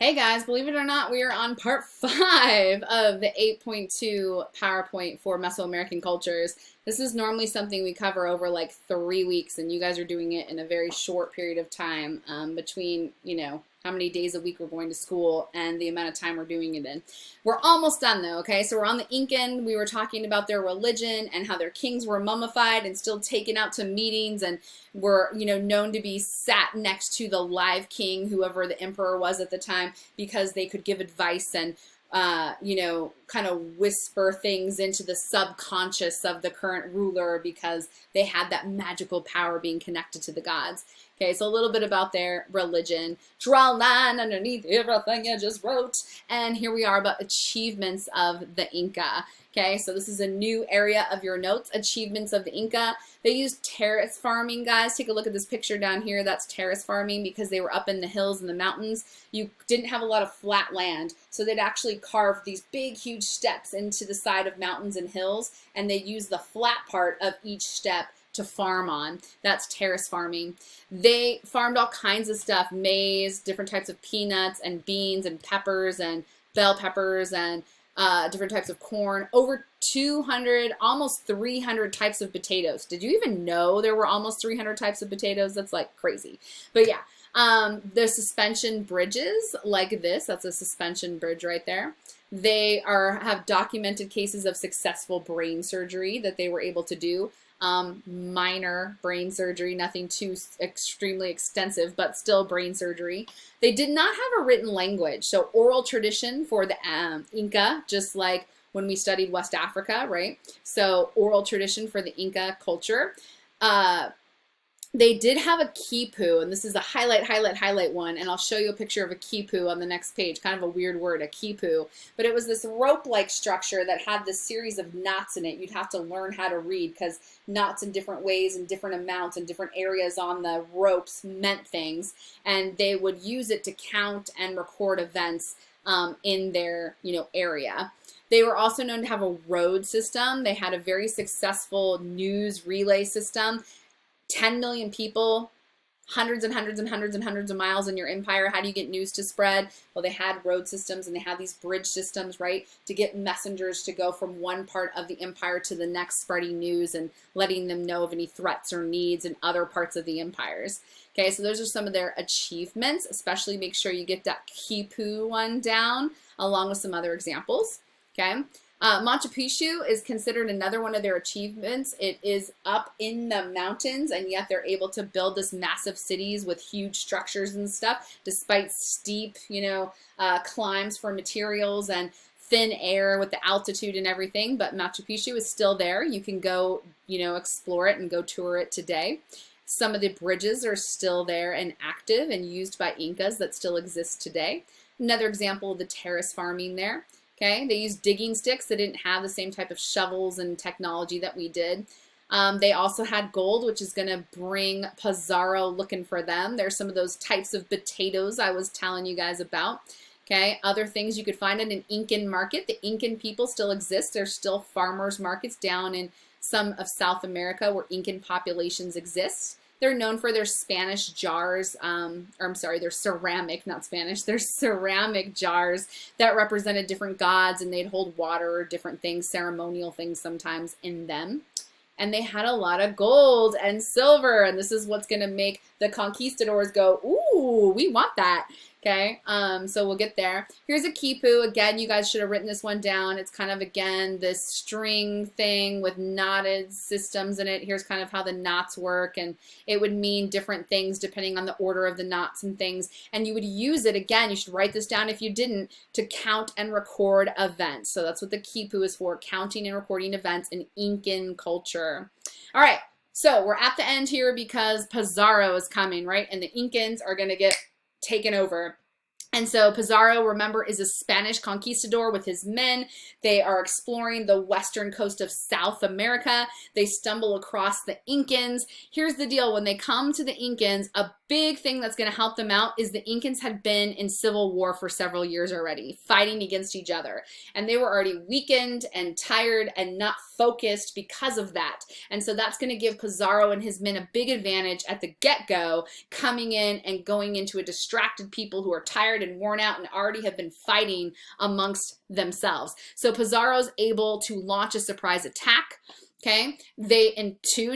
Hey guys, believe it or not, we are on part 5 of the 8.2 PowerPoint for Meso-American cultures. This is normally something we cover over like 3 weeks, and you guys are doing it in a very short period of time between, how many days a week we're going to school and the amount of time we're doing it in. We're almost done though, okay? So we're on the Incan. We were talking about their religion and how their kings were mummified and still taken out to meetings and were, known to be sat next to the live king, whoever the emperor was at the time, because they could give advice and kind of whisper things into the subconscious of the current ruler because they had that magical power being connected to the gods. Okay, so a little bit about their religion. Draw a line underneath everything you just wrote. And here we are about achievements of the Inca. Okay, so this is a new area of your notes, achievements of the Inca. They used terrace farming, guys. Take a look at this picture down here. That's terrace farming because they were up in the hills and the mountains. You didn't have a lot of flat land, so they'd actually carve these big, huge steps into the side of mountains and hills, and they used the flat part of each step to farm on. That's terrace farming. They farmed all kinds of stuff, maize, different types of peanuts and beans and peppers and bell peppers and different types of corn, over 200, almost 300 types of potatoes. Did you even know there were almost 300 types of potatoes? That's like crazy. But yeah, the suspension bridges like this, that's a suspension bridge right there. They have documented cases of successful brain surgery that they were able to do. Minor brain surgery, nothing too extremely extensive, but still brain surgery. They did not have a written language, so oral tradition for the Inca, just like when we studied West Africa, right? So oral tradition for the Inca culture. They did have a quipu, and this is a highlight one, and I'll show you a picture of a quipu on the next page. Kind of a weird word, a quipu. But it was this rope-like structure that had this series of knots in it. You'd have to learn how to read because knots in different ways and different amounts and different areas on the ropes meant things, and they would use it to count and record events in their area. They were also known to have a road system. They had a very successful news relay system. 10 million people, hundreds and hundreds and hundreds and hundreds of miles in your empire. How do you get news to spread? Well, they had road systems and they had these bridge systems, right, to get messengers to go from one part of the empire to the next, spreading news and letting them know of any threats or needs in other parts of the empires. Okay, so those are some of their achievements. Especially make sure you get that quipu one down along with some other examples. Okay. Machu Picchu is considered another one of their achievements. It is up in the mountains, and yet they're able to build this massive cities with huge structures and stuff, despite steep, climbs for materials and thin air with the altitude and everything. But Machu Picchu is still there. You can go, explore it and go tour it today. Some of the bridges are still there and active and used by Incas that still exist today. Another example of the terrace farming there. Okay, they used digging sticks. They didn't have the same type of shovels and technology that we did. They also had gold, which is going to bring Pizarro looking for them. There's some of those types of potatoes I was telling you guys about. Okay, other things you could find in an Incan market. The Incan people still exist. There's still farmers markets down in some of South America where Incan populations exist. They're known for their Spanish jars, they're ceramic, not Spanish. They're ceramic jars that represented different gods, and they'd hold water or different things, ceremonial things sometimes in them. And they had a lot of gold and silver, and this is what's going to make the conquistadors go, ooh, we want that. Okay, so we'll get there. Here's a quipu. Again, you guys should have written this one down. It's kind of, again, this string thing with knotted systems in it. Here's kind of how the knots work, and it would mean different things depending on the order of the knots and things. And you would use it, again, you should write this down if you didn't, to count and record events. So that's what the quipu is for, counting and recording events in Incan culture. All right, so we're at the end here because Pizarro is coming, right? And the Incans are going to get taken over. And so Pizarro, remember, is a Spanish conquistador with his men. They are exploring the western coast of South America. They stumble across the Incans. Here's the deal. When they come to the Incans, a big thing that's going to help them out is the Incans had been in civil war for several years already, fighting against each other. And they were already weakened and tired and not focused because of that. And so that's going to give Pizarro and his men a big advantage at the get-go, coming in and going into a distracted people who are tired and worn out and already have been fighting amongst themselves. So Pizarro's able to launch a surprise attack. Okay,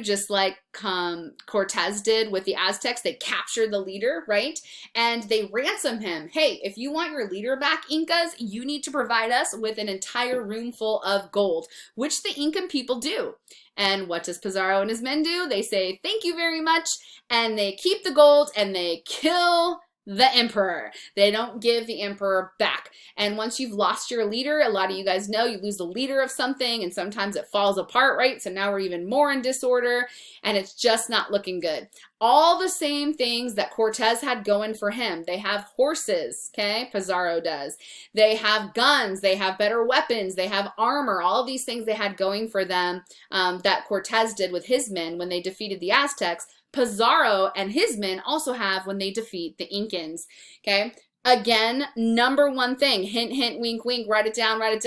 just like Cortez did with the Aztecs, they captured the leader, right? And they ransom him. Hey, if you want your leader back, Incas, you need to provide us with an entire room full of gold, which the Incan people do. And what does Pizarro and his men do? They say, thank you very much, and they keep the gold and they kill the emperor. They don't give the emperor back. And once you've lost your leader, a lot of you guys know you lose the leader of something and sometimes it falls apart, right? So now we're even more in disorder and it's just not looking good. All the same things that Cortez had going for him. They have horses, okay? Pizarro does. They have guns. They have better weapons. They have armor. All of these things they had going for them that Cortez did with his men when they defeated the Aztecs. Pizarro and his men also have when they defeat the Incans, okay? Again, number one thing, hint, hint, wink, wink, write it down, highlight,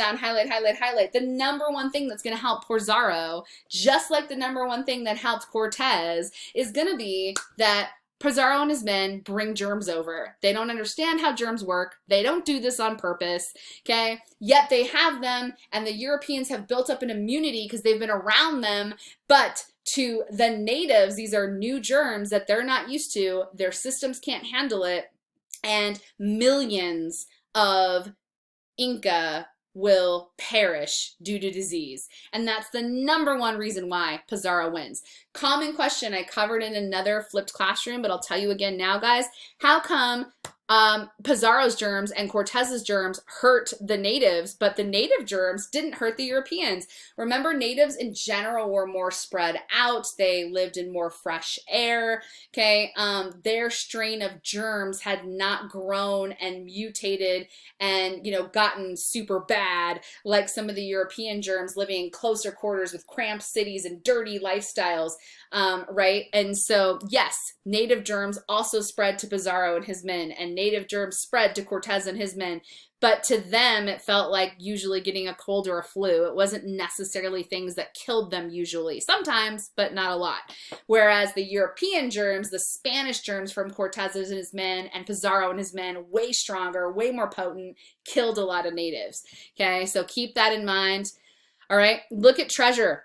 highlight, highlight. The number one thing that's going to help Pizarro, just like the number one thing that helped Cortez, is going to be that Pizarro and his men bring germs over. They don't understand how germs work. They don't do this on purpose, okay? Yet they have them, and the Europeans have built up an immunity because they've been around them, but to the natives, these are new germs that they're not used to. Their systems can't handle it, and millions of Inca will perish due to disease. And that's the number one reason why Pizarro wins. Common question I covered in another flipped classroom, but I'll tell you again now, guys. How come Pizarro's germs and Cortez's germs hurt the natives, but the native germs didn't hurt the Europeans? Remember, natives in general were more spread out. They lived in more fresh air, okay? Their strain of germs had not grown and mutated and, you know, gotten super bad like some of the European germs living in closer quarters with cramped cities and dirty lifestyles, right? And so, yes, native germs also spread to Pizarro and his men, and native germs spread to Cortez and his men, but to them it felt like usually getting a cold or a flu. It wasn't necessarily things that killed them usually, sometimes, but not a lot. Whereas the European germs, the Spanish germs from Cortez and his men and Pizarro and his men, way stronger, way more potent, killed a lot of natives. Okay, so keep that in mind. All right, look at treasure.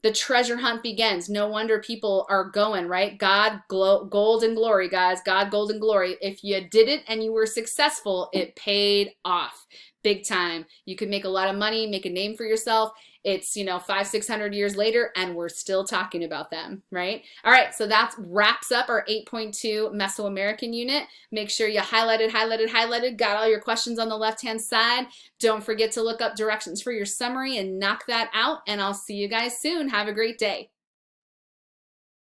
The treasure hunt begins. No wonder people are going, right? God, gold and glory, guys. God, gold and glory. If you did it and you were successful, it paid off big time. You could make a lot of money, make a name for yourself. It's, you know, 500-600 years later, and we're still talking about them, right? All right, so that wraps up our 8.2 Meso-American unit. Make sure you highlighted, got all your questions on the left-hand side. Don't forget to look up directions for your summary and knock that out, and I'll see you guys soon. Have a great day.